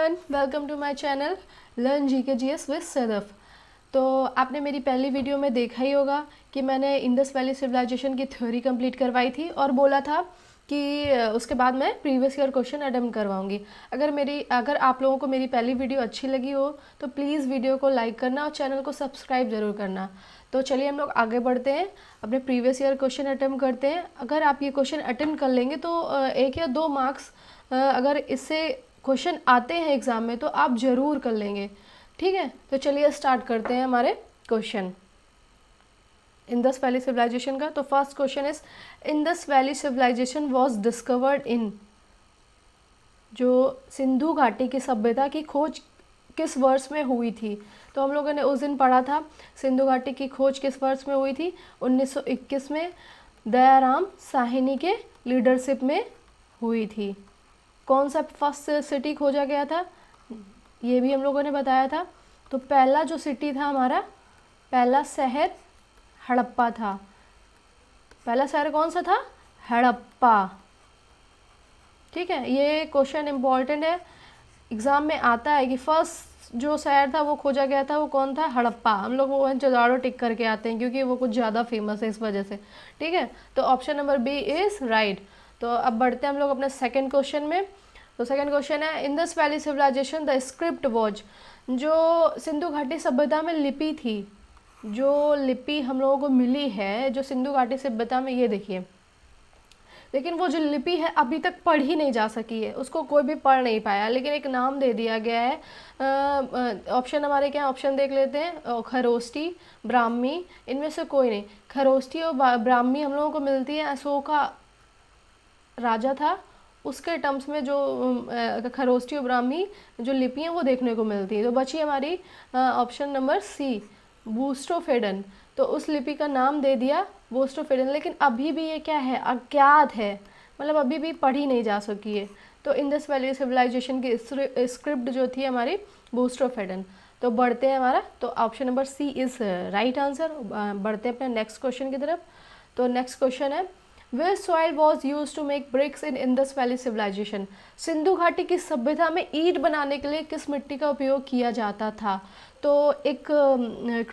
Everyone, welcome to my channel learn GK GS with Sadaf. तो आपने मेरी पहली वीडियो में देखा ही होगा कि मैंने इंडस वैली सिविलाइजेशन की थ्योरी कंप्लीट करवाई थी और बोला था कि उसके बाद मैं प्रीवियस ईयर क्वेश्चन अटेम्प्ट करवाऊंगी। अगर आप लोगों को मेरी पहली वीडियो अच्छी लगी हो तो प्लीज़ वीडियो को लाइक करना और चैनल को सब्सक्राइब ज़रूर करना। तो चलिए हम लोग आगे बढ़ते हैं, अपने प्रीवियस ईयर क्वेश्चन अटेम्प्ट करते हैं। अगर आप ये क्वेश्चन अटेम्प्ट कर लेंगे तो 1 या 2 मार्क्स अगर इससे क्वेश्चन आते हैं एग्ज़ाम में तो आप ज़रूर कर लेंगे। ठीक है, तो चलिए स्टार्ट करते हैं हमारे क्वेश्चन इंडस वैली सिविलाइजेशन का। तो first question is Indus valley civilisation was discovered in, जो सिंधु घाटी की सभ्यता की खोज किस वर्ष में हुई थी। तो हम लोगों ने उस दिन पढ़ा था सिंधु घाटी की खोज किस वर्ष में हुई थी, 1921 में दयाराम साहनी के लीडरशिप में हुई थी। कौन सा फर्स्ट सिटी खोजा गया था ये भी हम लोगों ने बताया था। तो पहला जो सिटी था हमारा, पहला शहर हड़प्पा था। पहला शहर कौन सा था? हड़प्पा। ठीक है, ये क्वेश्चन इम्पॉर्टेंट है, एग्ज़ाम में आता है कि फर्स्ट जो शहर था वो खोजा गया था वो कौन था? हड़प्पा। हम लोग वो चौदाड़ो टिक करके आते हैं क्योंकि वो कुछ ज़्यादा फेमस है इस वजह से। ठीक है, तो option number B is right. तो अब बढ़ते हैं हम लोग अपने सेकेंड क्वेश्चन में। तो सेकेंड क्वेश्चन है Indus valley civilization the script was, जो सिंधु घाटी सभ्यता में लिपि थी, जो लिपि हम लोगों को मिली है जो सिंधु घाटी सभ्यता में, ये देखिए, लेकिन वो जो लिपि है अभी तक पढ़ ही नहीं जा सकी है, उसको कोई भी पढ़ नहीं पाया, लेकिन एक नाम दे दिया गया है। ऑप्शन हमारे क्या, ऑप्शन देख लेते हैं। खरोष्टी, ब्राह्मी, इनमें से कोई नहीं। खरोष्टी और ब्राह्मी हम लोगों को मिलती है, अशोका राजा था उसके टर्म्स में, जो खरोष्टी और ब्राह्मी जो लिपि हैं वो देखने को मिलती है। तो बची हमारी ऑप्शन नंबर सी, बूस्टोफेडन। तो उस लिपि का नाम दे दिया बूस्टोफेडन, लेकिन अभी भी ये क्या है? अज्ञात है, मतलब अभी भी पढ़ी नहीं जा सकी है। तो इंडस वैली सिविलाइजेशन की स्क्रिप्ट जो थी हमारी बूस्टोफेडन। तो बढ़ते हैं हमारा, तो option number C is right answer. बढ़ते हैं अपने नेक्स्ट क्वेश्चन की तरफ। तो नेक्स्ट क्वेश्चन है Which soil was used to make bricks in Indus Valley civilization? Sindhu घाटी की सभ्यता में ईंट बनाने के लिए किस मिट्टी का उपयोग किया जाता था? तो एक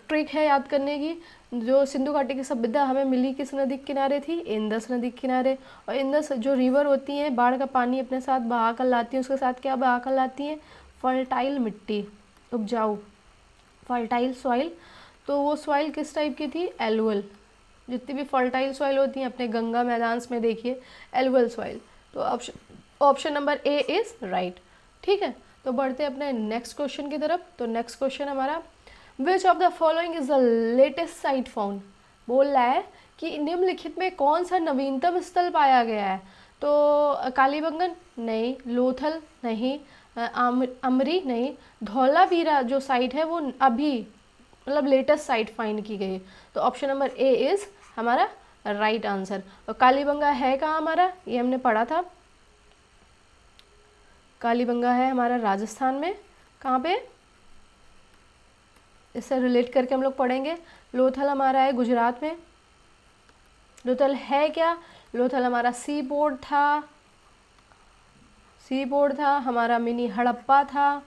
ट्रिक है याद करने की, जो सिंधु घाटी की सभ्यता हमें मिली किस नदी के किनारे थी? इंडस नदी के किनारे। और इंडस जो रिवर होती हैं, बाढ़ का पानी अपने साथ बहा कर लाती हैं, उसके साथ क्या बहा कर लाती हैं? फर्टाइल मिट्टी, उपजाऊ, फर्टाइल सॉइल। तो वो सॉइल किस टाइप की थी? एलुअल। जितनी भी फर्टाइल सॉइल होती हैं अपने गंगा मैदान में देखिए, एलुअल सॉइल। तो option number A is right. ठीक है, तो बढ़ते हैं अपने नेक्स्ट क्वेश्चन की तरफ। तो नेक्स्ट क्वेश्चन हमारा, विच of the following is the latest site found? बोल रहा है कि निम्नलिखित में कौन सा नवीनतम स्थल पाया गया है? तो कालीबंगन नहीं, लोथल नहीं, अमरी नहीं, धौलावीरा जो साइट है वो अभी मतलब लेटेस्ट साइट फाइंड की गई। तो ऑप्शन नंबर ए इज़ हमारा राइट आंसर। और कालीबंगा है कहाँ हमारा? ये हमने पढ़ा था, कालीबंगा है हमारा राजस्थान में। कहाँ पे? इससे रिलेट करके हम लोग पढ़ेंगे। लोथल हमारा है गुजरात में। लोथल है क्या? लोथल हमारा सी पोर्ट था, सी पोर्ट था हमारा, मिनी हड़प्पा था।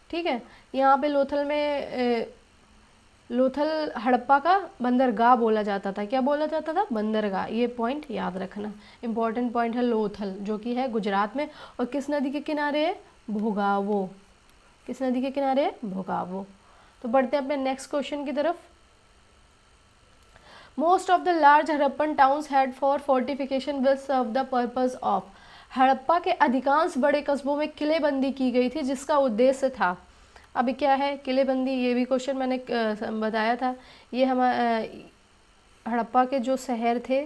ठीक है, यहाँ पे लोथल में लोथल हड़प्पा का बंदरगाह बोला जाता था। क्या बोला जाता था? बंदरगाह। ये पॉइंट याद रखना, इंपॉर्टेंट पॉइंट है। लोथल जो कि है गुजरात में, और किस नदी के किनारे है? भोगावो। किस नदी के किनारे है? भोगावो। तो बढ़ते हैं अपने नेक्स्ट क्वेश्चन की तरफ। Most of the large Harappan towns had for fortification will serve the purpose of. Harappa के अधिकांश बड़े कस्बों में किलेबंदी की गई थी जिसका उद्देश्य था। अभी क्या है किलेबंदी? ये भी क्वेश्चन मैंने बताया था। ये हड़प्पा के जो शहर थे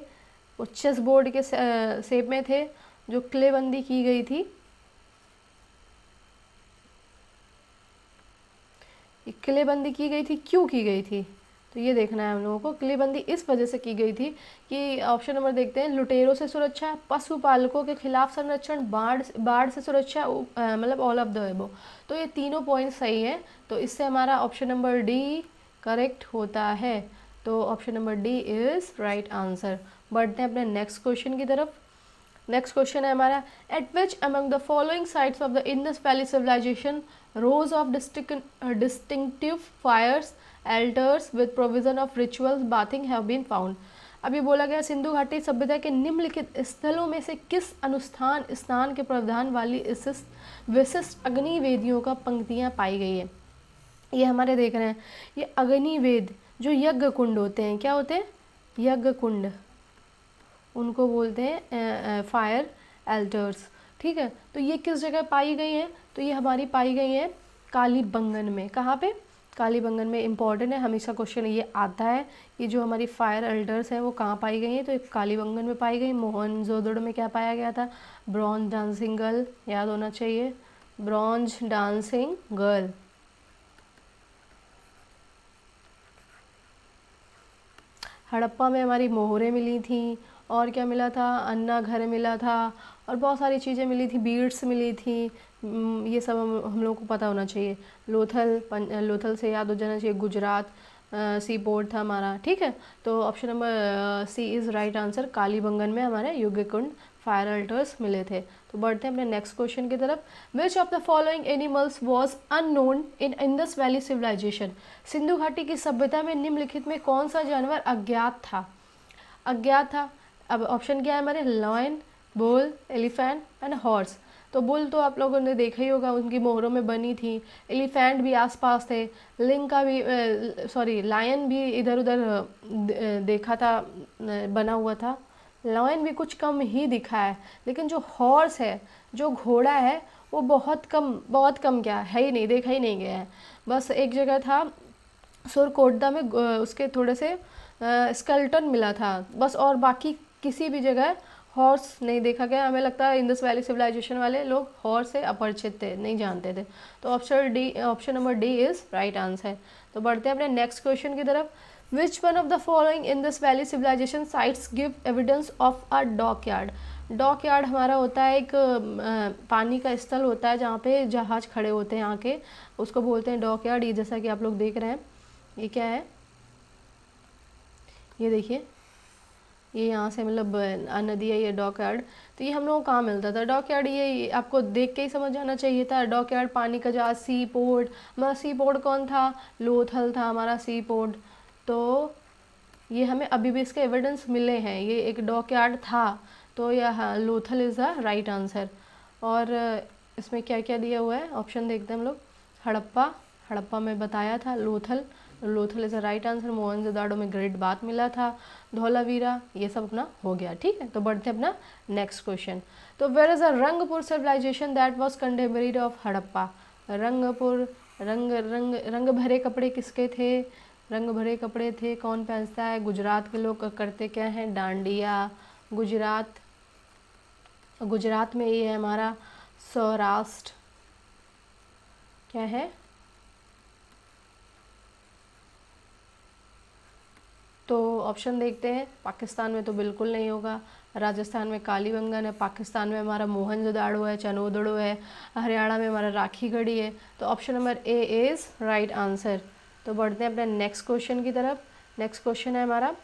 वो चेस बोर्ड के शेप में थे, जो किलेबंदी की गई थी। किलेबंदी की गई थी, क्यों की गई थी? तो ये देखना है हम लोगों को। किलेबंदी इस वजह से की गई थी कि ऑप्शन नंबर देखते हैं, लुटेरों से सुरक्षा, पशुपालकों के खिलाफ संरक्षण, बाढ़ से सुरक्षा, मतलब ऑल ऑफ द अबव। तो ये तीनों पॉइंट सही है, तो इससे हमारा ऑप्शन नंबर डी करेक्ट होता है। तो option number D is right answer. बढ़ते हैं अपने नेक्स्ट क्वेश्चन की तरफ। नेक्स्ट क्वेश्चन है हमारा, at which among the following sites of the Indus valley civilisation rows of distinctive fires altars with provision of rituals bathing have been found. अभी बोला गया सिंधु घाटी सभ्यता के निम्नलिखित स्थलों में से किस अनुष्ठान स्नान के प्रावधान वाली विशिष्ट अग्निवेदियों का पंक्तियाँ पाई गई है। ये हमारे देख रहे हैं, ये अग्निवेद जो यज्ञ कुंड होते हैं, क्या होते हैं, यज्ञ कुंड, उनको बोलते हैं फायर एल्टर्स। ठीक है, तो ये किस जगह पाई गई हैं, तो ये हमारी पाई गई हैं कालीबंगन में। कहाँ पे, कालीबंगन में। इंपॉर्टेंट है, हमेशा क्वेश्चन ये आता है कि जो हमारी फायर एल्टर्स हैं वो कहाँ पाई गई हैं, तो कालीबंगन में पाई गई। मोहनजोदड़ो में क्या पाया गया था, ब्रॉन्ज डांसिंग गर्ल, याद होना चाहिए, ब्रॉन्ज डांसिंग गर्ल। हड़प्पा में हमारी मोहरें मिली थी, और क्या मिला था, अन्ना घर मिला था, और बहुत सारी चीज़ें मिली थी, बीड्स मिली थी। ये सब हम लोगों को पता होना चाहिए। लोथल से याद हो जाना चाहिए, गुजरात सी पोर्ट था हमारा। ठीक है, तो option number C is right answer. Kalibangan में हमारे यज्ञ कुंड फायर अल्टर्स मिले थे। तो बढ़ते हैं अपने नेक्स्ट क्वेश्चन की तरफ। Which of the following animals was unknown in Indus valley civilisation. Sindhu घाटी की सभ्यता में निम्नलिखित में कौन सा जानवर अज्ञात था, अज्ञात था। अब ऑप्शन क्या है हमारे, lion, bull, elephant and horse. तो बुल तो आप लोगों ने देखा ही होगा, उनकी मोहरों में बनी थी। एलिफेंट भी आसपास थे, लिंग का भी लायन भी इधर उधर देखा था, बना हुआ था। लॉयन भी कुछ कम ही दिखा है, लेकिन जो हॉर्स है, जो घोड़ा है, वो बहुत कम क्या है ही नहीं, देखा ही नहीं गया है। बस एक जगह था सुरकोटदा में, उसके थोड़े से स्केल्टन मिला था बस, और बाकी किसी भी जगह हॉर्स नहीं देखा गया। हमें लगता है इंडस वैली सिविलाइजेशन वाले लोग हॉर्स से अपरिचित थे, नहीं जानते थे। तो option number D is right answer. तो बढ़ते हैं अपने नेक्स्ट क्वेश्चन की तरफ। Which one of the following Indus valley civilisation sites give evidence of a dockyard. Dockyard हमारा होता है एक पानी का स्थल होता है जहाँ पे जहाज खड़े होते हैं आके, उसको बोलते हैं डॉक यार्ड। ये जैसा कि आप लोग देख रहे हैं, ये क्या है, ये देखिए, ये यहाँ से मतलब नदी है, ये डॉक यार्ड। तो ये हम लोगों को कहाँ मिलता था डॉक यार्ड, ये आपको देख के ही समझ जाना चाहिए था। डॉक यार्ड पानी का जहाज, सी पोर्ट। हमारा सी पोर्ट कौन था, लोथल था हमारा सी पोर्ट। तो ये हमें अभी भी इसके एविडेंस मिले हैं, ये एक डॉक यार्ड था। तो यह Lothal is the right answer. और इसमें क्या क्या दिया हुआ है, ऑप्शन देखते हैं हम लोग। हड़प्पा में बताया था, Lothal is a right answer. Mohenjodaro में ग्रेट बात मिला था, धौलावीरा, ये सब अपना हो गया। ठीक है, तो बढ़ते हैं अपना नेक्स्ट क्वेश्चन। तो where is a Rangpur civilisation that was contemporary of Harappa. Rangpur, रंग भरे कपड़े किसके थे, रंग भरे कपड़े थे, कौन पहनता है, गुजरात के लोग करते क्या हैं, डांडिया। गुजरात में ये है हमारा सौराष्ट्र, क्या है, तो ऑप्शन देखते हैं। पाकिस्तान में तो बिल्कुल नहीं होगा, राजस्थान में कालीबंगन है, पाकिस्तान में हमारा मोहनजोदाड़ो है, चनोदड़ो है, हरियाणा में हमारा राखी गढ़ी है। तो option number A is right answer. तो बढ़ते हैं अपने नेक्स्ट क्वेश्चन की तरफ। नेक्स्ट क्वेश्चन है हमारा,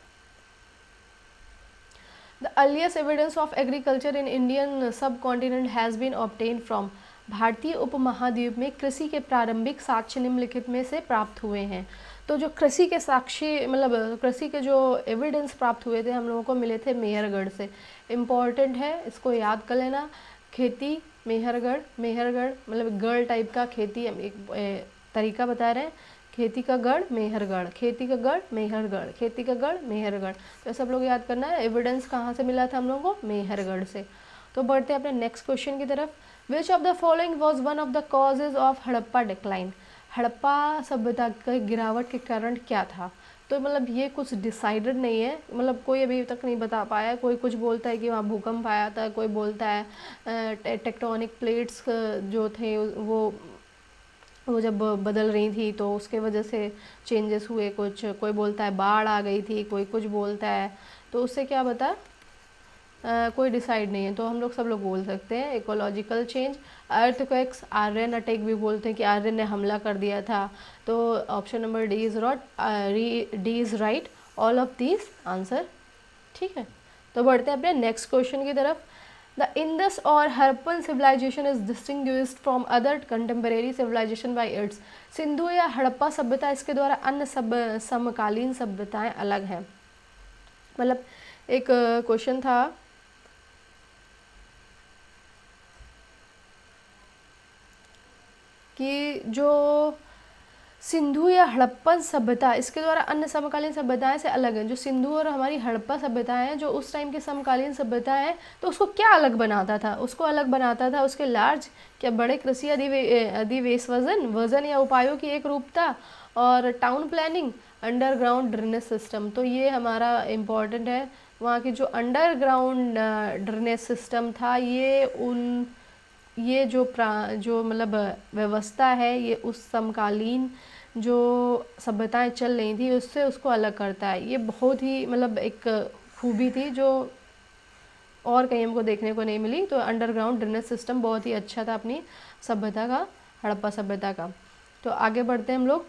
the earliest evidence of agriculture in Indian subcontinent has been obtain from. भारतीय उपमहाद्वीप में कृषि के प्रारंभिक साक्ष्य निम्नलिखित में से प्राप्त हुए हैं। तो जो कृषि के साक्ष्य मतलब कृषि के जो एविडेंस प्राप्त हुए थे हम लोगों को मिले थे मेहरगढ़ से। इम्पॉर्टेंट है, इसको याद कर लेना। खेती मेहरगढ़ मतलब गढ़ टाइप का खेती, हम एक तरीका बता रहे हैं। खेती का गढ़ मेहरगढ़, खेती का गढ़ मेहरगढ़, खेती का गढ़ मेहरगढ़। तो सब लोग याद करना है, एविडेंस कहाँ से मिला था हम लोगों को, मेहरगढ़ से। तो बढ़ते हैं अपने नेक्स्ट क्वेश्चन की तरफ। Which of the following was one of the causes of Harappa decline. Harappa सभ्यता के गिरावट के कारण क्या था। तो मतलब ये कुछ डिसाइडेड नहीं है, मतलब कोई अभी तक नहीं बता पाया। कोई कुछ बोलता है कि वहाँ भूकंप आया था, कोई बोलता है टेक्टोनिक प्लेट्स जो थे वो जब बदल रही थी तो उसके वजह से चेंजेस हुए कुछ, कोई बोलता है बाढ़ आ गई थी, कोई कुछ बोलता है। तो उससे क्या बता कोई डिसाइड नहीं है। तो हम लोग सब लोग बोल सकते हैं ecological change, earthquakes, Aryan attack भी बोलते हैं कि आर्यन ने हमला कर दिया था। तो option number D is right, all of these answer. ठीक है, तो बढ़ते हैं अपने नेक्स्ट क्वेश्चन की तरफ। द इंडस और Harappan civilisation is distinguished from other contemporary civilisation by its. Sindhu या हड़प्पा सभ्यता इसके द्वारा अन्य समकालीन सभ्यताएं अलग हैं। मतलब एक क्वेश्चन था कि जो सिंधु या हड़प्पन सभ्यता इसके द्वारा अन्य समकालीन सभ्यताएं से अलग है। जो सिंधु और हमारी हड़प्पा सभ्यताएं हैं जो उस टाइम की समकालीन सभ्यताएं हैं, तो उसको क्या अलग बनाता था? उसको अलग बनाता था उसके लार्ज क्या बड़े कृषि अधिवेश वजन या उपायों की एक रूपता और town planning, underground drainage system. तो ये हमारा इम्पोर्टेंट है। वहाँ की जो अंडरग्राउंड ड्रेनेज सिस्टम था ये जो मतलब व्यवस्था है, ये उस समकालीन जो सभ्यताएं चल रही थी उससे उसको अलग करता है। ये बहुत ही मतलब एक खूबी थी जो और कहीं हमको देखने को नहीं मिली। तो अंडरग्राउंड ड्रेनेज सिस्टम बहुत ही अच्छा था अपनी सभ्यता का, हड़प्पा सभ्यता का। तो आगे बढ़ते हैं हम लोग।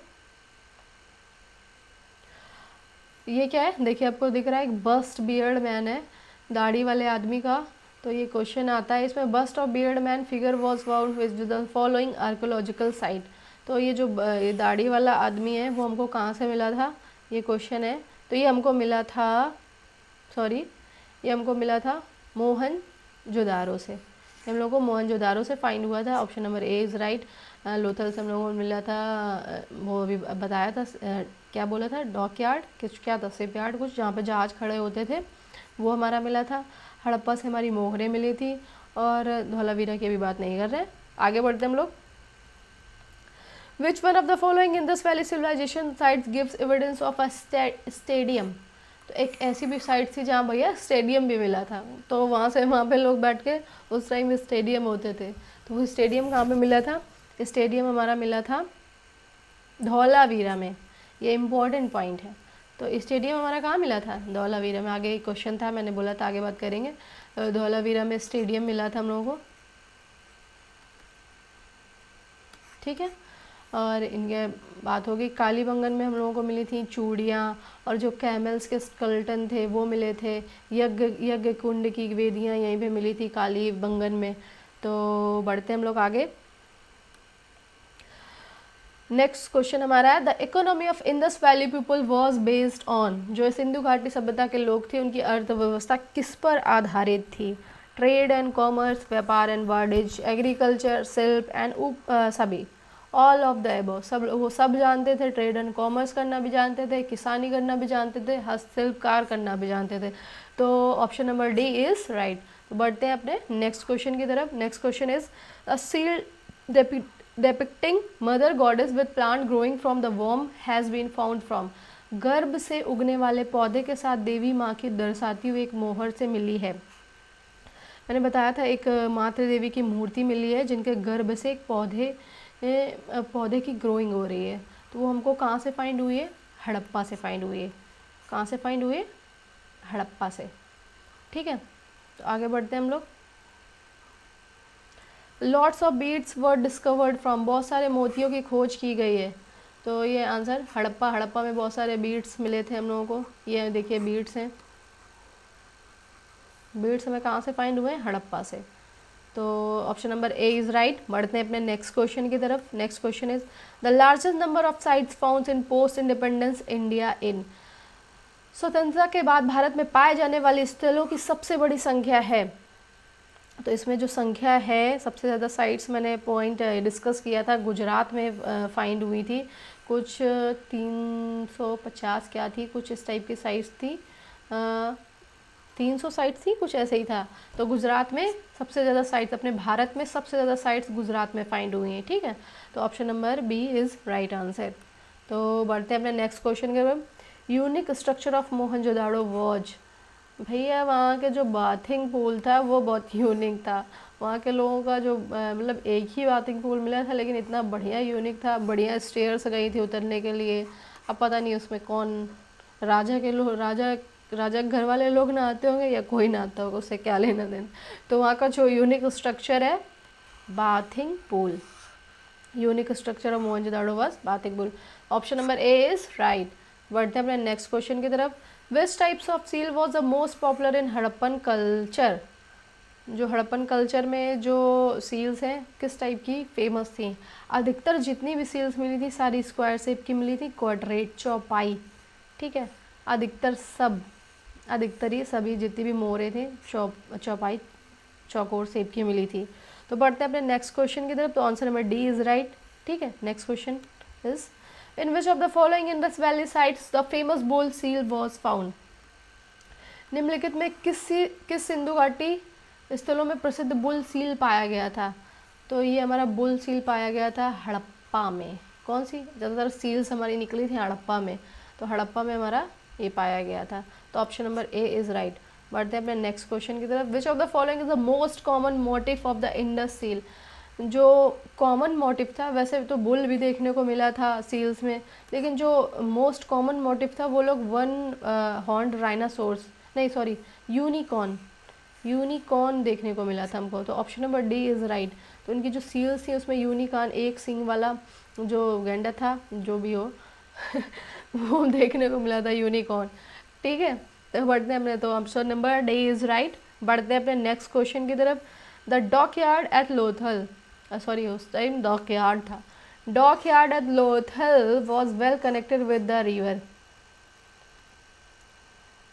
ये क्या है देखिए, आपको दिख रहा है एक बस्ट बियर्ड मैन है, दाढ़ी वाले आदमी का। तो ये क्वेश्चन आता है इसमें, bust of bearded man figure was found with the following archaeological site. तो ये जो ये दाढ़ी वाला आदमी है वो हमको कहाँ से मिला था, ये क्वेश्चन है। तो ये हमको मिला था मोहनजोदारो से। हम लोगों को मोहनजोदारो से फाइंड हुआ था। Option number A is right. Lothal से हम लोगों को मिला था, वो अभी बताया था, क्या बोला था, डॉकयार्ड कुछ क्या था, शिपयार्ड कुछ, जहाँ पे जहाज़ खड़े होते थे, वो हमारा मिला था। हड़प्पा से हमारी मोहरें मिली थी और धौलावीरा की भी बात नहीं कर रहे। आगे बढ़ते हम लोग। Which one of the following Indus valley civilisation sites gives evidence of a stadium. तो एक ऐसी भी साइट थी जहाँ भैया स्टेडियम भी मिला था। तो वहाँ पे लोग बैठ के उस टाइम स्टेडियम होते थे। तो वो स्टेडियम कहाँ पे मिला था? स्टेडियम हमारा मिला था धौलावीरा में। ये इम्पोर्टेंट पॉइंट है। तो स्टेडियम हमारा कहाँ मिला था? धौलावीरा में। आगे एक क्वेश्चन था, मैंने बोला था आगे बात करेंगे। धौलावीरा में स्टेडियम मिला था हम लोगों को, ठीक है। और इनके बात होगी, कालीबंगन में हम लोगों को मिली थी चूड़ियाँ, और जो कैमल्स के स्केलेटन थे वो मिले थे। यज्ञ कुंड की वेदियाँ यहीं पे मिली थी कालीबंगन में। तो बढ़ते हम लोग आगे। नेक्स्ट क्वेश्चन हमारा है, the economy of Indus valley people was based on. जो सिंधु घाटी सभ्यता के लोग थे उनकी अर्थव्यवस्था किस पर आधारित थी? ट्रेड एंड कॉमर्स, व्यापार एंड वाणिज्य, एग्रीकल्चर, शिल्प एंड सभी, ऑल ऑफ द एबव। वो सब जानते थे, ट्रेड एंड कॉमर्स करना भी जानते थे, किसानी करना भी जानते थे, हस्तशिल्पकार करना भी जानते थे। तो option number D is right. तो बढ़ते हैं अपने नेक्स्ट क्वेश्चन की तरफ। Next question is, a seal depicting mother goddess with plant growing from the womb has been found from। गर्भ से उगने वाले पौधे के साथ देवी माँ की दर्शाती हुई एक मोहर से मिली है। मैंने बताया था एक मातृ देवी की मूर्ति मिली है जिनके गर्भ से एक पौधे की ग्रोइंग हो रही है। तो वो हमको कहाँ से फाइंड हुई है? हड़प्पा से फाइंड हुई है। कहाँ से फाइंड हुई है? हड़प्पा से, ठीक है। तो आगे बढ़ते हैं हम लोग। Lots of beads were discovered from. बहुत सारे मोतियों की खोज की गई है। तो ये आंसर हड़प्पा में बहुत सारे बीड्स मिले थे हम लोगों को। ये देखिए बीड्स हैं। बीड्स हमें कहाँ से फाइंड हुए? हड़प्पा से। तो option number A is right. बढ़ते हैं अपने नेक्स्ट क्वेश्चन की तरफ। Next question is, the largest number of sites found in post independence India in. स्वतंत्रता के बाद भारत में पाए जाने वाले स्थलों की सबसे बड़ी संख्या है। तो इसमें जो संख्या है, सबसे ज़्यादा साइट्स मैंने पॉइंट डिस्कस किया था, गुजरात में फाइंड हुई थी। कुछ 350 क्या थी, कुछ इस टाइप की साइट्स थी, 300 साइट्स थी, कुछ ऐसे ही था। तो गुजरात में सबसे ज़्यादा साइट्स, अपने भारत में सबसे ज़्यादा साइट्स गुजरात में फाइंड हुई हैं, ठीक है। तो option number B is right answer. तो बढ़ते हैं अपने नेक्स्ट क्वेश्चन के बाद। Unique structure of Mohenjodaro was. भैया वहाँ के जो बाथिंग पूल था वो बहुत यूनिक था। वहाँ के लोगों का जो मतलब एक ही बाथिंग पूल मिला था, लेकिन इतना बढ़िया यूनिक था। बढ़िया स्टेयर्स गई थी उतरने के लिए। अब पता नहीं उसमें कौन राजा घर वाले लोग नहाते होंगे या कोई नहाता होगा, उससे क्या लेना देना। तो वहाँ का जो यूनिक स्ट्रक्चर है bathing pool, unique structure of Mohenjodaro was bathing pool. Option number A is right. बढ़ते हैं अपने नेक्स्ट क्वेश्चन की तरफ। Which types of seal was the most popular in Harappan culture. जो हड़प्पन कल्चर में जो सील्स हैं किस टाइप की फेमस थी? अधिकतर जितनी भी सील्स मिली थी सारी स्क्वायर शेप की मिली थी, क्वाड्रेट, चौपाई, ठीक है। अधिकतर ये सभी जितनी भी मोरे थे चौपाई चौकोर शेप की मिली थी। तो बढ़ते हैं अपने नेक्स्ट क्वेश्चन की तरफ। तो answer number D is right, ठीक है। Next question is in which of the following Indus valley sites the famous bull seal was found? निम्नलिखित में किस सिंधु घाटी स्थलों में प्रसिद्ध बुल सील पाया गया था? तो ये हमारा बुल सील पाया गया था हड़प्पा में। कौन सी ज़्यादातर सील्स हमारी निकली थी? हड़प्पा में। तो हड़प्पा में हमारा ये पाया गया था। तो option number A is right. बढ़ते हैं अपने नेक्स्ट क्वेश्चन की तरफ। Which of the following is the most common motive of the Indus seal? जो कॉमन मोटिव था, वैसे तो बुल भी देखने को मिला था सील्स में, लेकिन जो मोस्ट कॉमन मोटिव था वो लोग वन हॉर्न्ड राइनासोर्स, नहीं सॉरी, यूनिकॉर्न देखने को मिला था हमको। तो option number D is right. तो उनकी जो सील्स थी उसमें यूनिकॉर्न, एक सींग वाला जो गैंडा था, जो भी हो वो देखने को मिला था, यूनिकॉर्न, ठीक है। तो बढ़ते हैं अपने, तो option number D is right. बढ़ते हैं अपने नेक्स्ट क्वेश्चन की तरफ। The dockyard at Lothal, sorry उस टाइम डॉक यार्ड था, dockyard at Lothal was well connected with the river.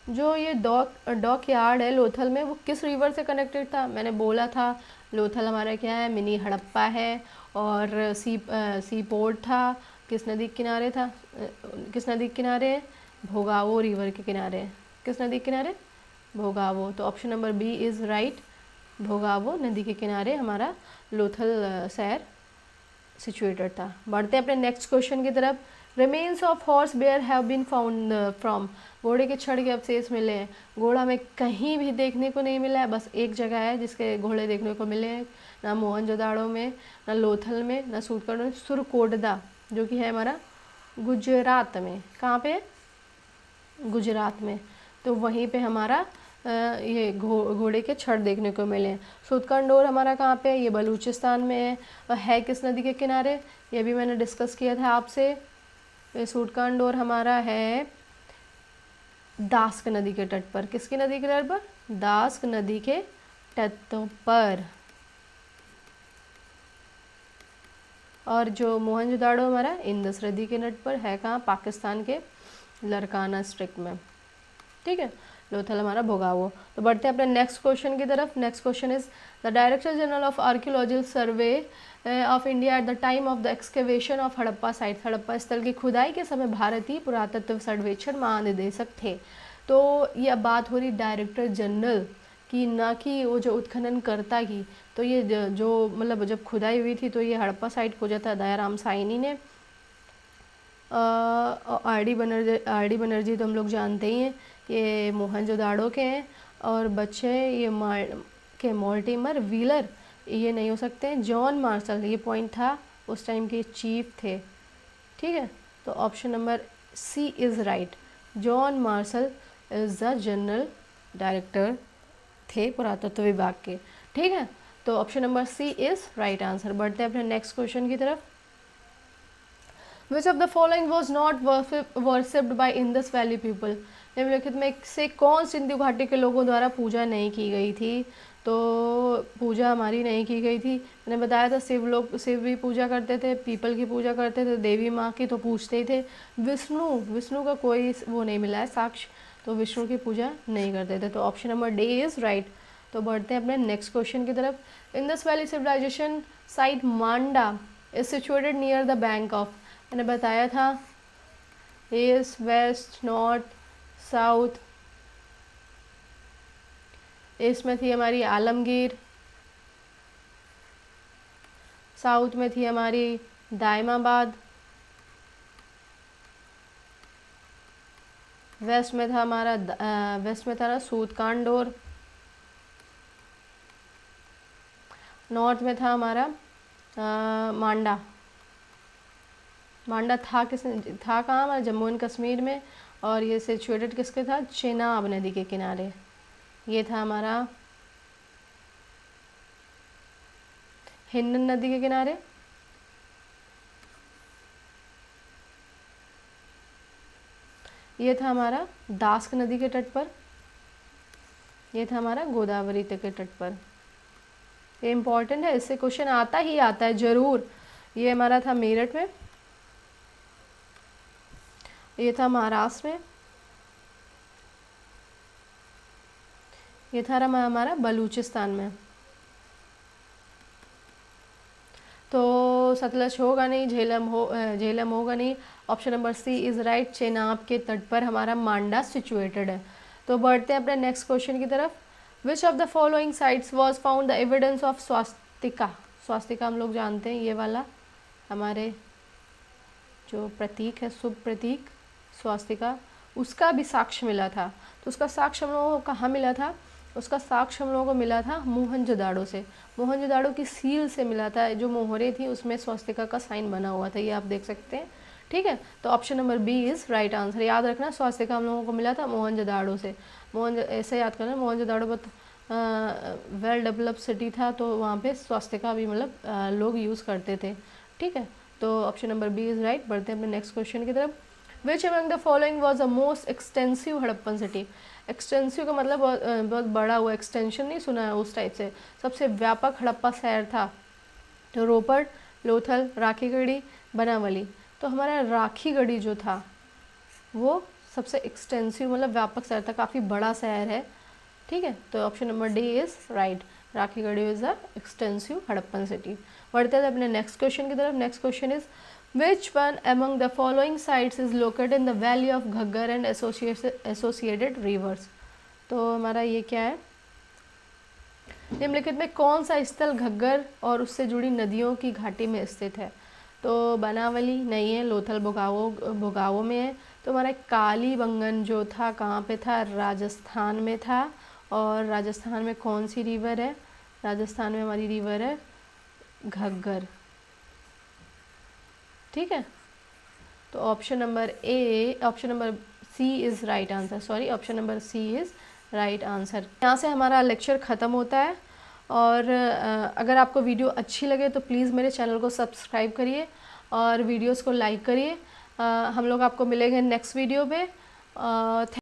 जो ये डॉक यार्ड है लोथल में, वो किस रिवर से कनेक्टेड था? मैंने बोला था लोथल हमारा क्या है, मिनी हड़प्पा है, और सी पोर्ट था, किस नदी के किनारे था? किस नदी के किनारे है? भोगावो रिवर के किनारे है। किस नदी के किनारे? भोगावो। तो option number B is right. Bhogavo नदी के किनारे हमारा लोथल शहर सिचुएटेड था। बढ़ते हैं अपने नेक्स्ट क्वेश्चन की तरफ। Remains of horse bear have been found from? घोड़े के छड़ के अवशेष मिले हैं। घोड़ा हमें कहीं भी देखने को नहीं मिला है, बस एक जगह है जिसके घोड़े देखने को मिले हैं, ना मोहनजोदाड़ो में, ना लोथल में, ना सूटकड़ में, सुरकोटदा जो कि है हमारा गुजरात में। कहाँ पे? गुजरात में। तो वहीं पे हमारा ये घोड़े के छड़ देखने को मिले हैं। सूतकंडोर हमारा कहाँ पे है? ये बलूचिस्तान में है। और है किस नदी के किनारे? ये भी मैंने डिस्कस किया था आपसे। ये सूटकंडोर हमारा है दास्क नदी के तट पर। किसकी नदी के तट पर? दास्क नदी के तटों पर। और जो मोहनजोदाड़ो हमारा इंदस नदी के तट पर है, कहाँ? पाकिस्तान के लरकाना डिस्ट्रिक्ट में, ठीक है। लोथल हमारा भोगावो। तो बढ़ते हैं अपने नेक्स्ट क्वेश्चन की तरफ। Next question is the director general of archaeological survey of India at the time of the excavation of Harappa site. Harappa स्थल की खुदाई के समय भारतीय पुरातत्व सर्वेक्षण महानिदेशक थे। तो ये अब बात हो रही डायरेक्टर जनरल की, ना कि वो जो उत्खनन करता की। तो ये जो मतलब जब खुदाई हुई थी तो ये हड़प्पा साइट खोजा था दयाराम साइनी ने। आर डी बनर्जी तो हम लोग जानते ही हैं, ये मोहनजोदाड़ो के हैं। और बच्चे ये मॉर्टिमर व्हीलर, ये नहीं हो सकते हैं। जॉन मार्शल, ये पॉइंट था, उस टाइम के चीफ थे, ठीक है। तो option number C is right. John Marshall is the general director थे पुरातत्व विभाग के, ठीक है। तो option number C is right answer. बढ़ते हैं अपने नेक्स्ट क्वेश्चन की तरफ। Which of the following was not worshipped by Indus Valley people? निम्नलिखित में से कौन सिंधु घाटी के लोगों द्वारा पूजा नहीं की गई थी? तो पूजा हमारी नहीं की गई थी, मैंने बताया था। शिव भी पूजा करते थे, पीपल की पूजा करते थे, देवी माँ की तो पूछते ही थे। विष्णु का कोई वो नहीं मिला है साक्ष्य, तो विष्णु की पूजा नहीं करते थे। तो option number D is right. तो बढ़ते हैं अपने नेक्स्ट क्वेश्चन की तरफ। Indus valley civilization site Manda is situated near the bank of? मैंने बताया था east, west, north, south. East में थी हमारी आलमगीर, साउथ में थी हमारी दायमाबाद, वेस्ट में था ना सूतकांडोर, नॉर्थ में था हमारा मांडा था कहाँ? हमारा जम्मू एंड कश्मीर में। और ये सिचुएटेड किसके था? चेनाब नदी के किनारे। ये था हमारा हिंडन नदी के किनारे। ये था हमारा दास्क नदी के तट पर। ये था हमारा गोदावरी के तट पर। ये इम्पॉर्टेंट है, इससे क्वेश्चन आता ही आता है ज़रूर। ये हमारा था मेरठ में, ये था महाराष्ट्र में, ये था हमारा बलूचिस्तान में। तो सतलज होगा नहीं, झेलम होगा नहीं। Option number C is right, Chenab के तट पर हमारा मांडा सिचुएटेड है। तो बढ़ते हैं अपने नेक्स्ट क्वेश्चन की तरफ। Which of the following sites was found the evidence of Swastika. Swastika हम लोग जानते हैं, ये वाला हमारे जो प्रतीक है, शुभ प्रतीक स्वास्तिका, उसका भी साक्ष्य मिला था। तो उसका साक्ष्य हम लोगों को कहाँ मिला था? उसका साक्ष्य हम लोगों को मिला था मोहनजोदाड़ो से। मोहनजोदाड़ो की सील से मिला था, जो मोहरे थी उसमें स्वास्तिका का साइन बना हुआ था, ये आप देख सकते हैं। ठीक है, तो option number B is right answer. याद रखना, स्वास्तिका हम लोगों को मिला था मोहनजोदाड़ो से। ऐसे याद करना, मोहनजोदाड़ो बहुत वेल डेवलप्ड सिटी था, तो वहाँ पे स्वास्तिका भी मतलब लोग यूज़ करते थे। ठीक है, तो option number B is right. बढ़ते हैं अपने नेक्स्ट क्वेश्चन की तरफ। Which among the following was the most extensive Harappan city. Extensive का मतलब बहुत बड़ा हुआ, एक्सटेंशन नहीं सुना है उस टाइप से। सबसे व्यापक हड़प्पा शहर था तो रोपड़, लोथल, राखीगढ़ी, बनावली। तो हमारा राखीगढ़ी जो था वो सबसे एक्सटेंसिव मतलब व्यापक शहर था, काफ़ी बड़ा शहर है। ठीक है, तो option number D is right, Rakhigarhi is the extensive Harappan city. बढ़ते हैं अपने नेक्स्ट क्वेश्चन की तरफ। Next question is Which one among the following sites is located in the valley of Ghaggar and associated rivers? तो हमारा ये क्या है, निम्नलिखित में कौन सा स्थल घग्गर और उससे जुड़ी नदियों की घाटी में स्थित है? तो बनावली नहीं है, लोथल भोगावो में है। तो हमारा कालीबंगन जो था कहाँ पे था? राजस्थान में था। और राजस्थान में कौन सी रिवर है? राजस्थान में हमारी रिवर है घग्गर। ठीक है, तो option number C is right answer. Sorry, option number C is right answer. यहाँ से हमारा लेक्चर ख़त्म होता है। और अगर आपको वीडियो अच्छी लगे तो प्लीज़ मेरे चैनल को सब्सक्राइब करिए और वीडियोस को लाइक करिए। हम लोग आपको मिलेंगे नेक्स्ट वीडियो पे।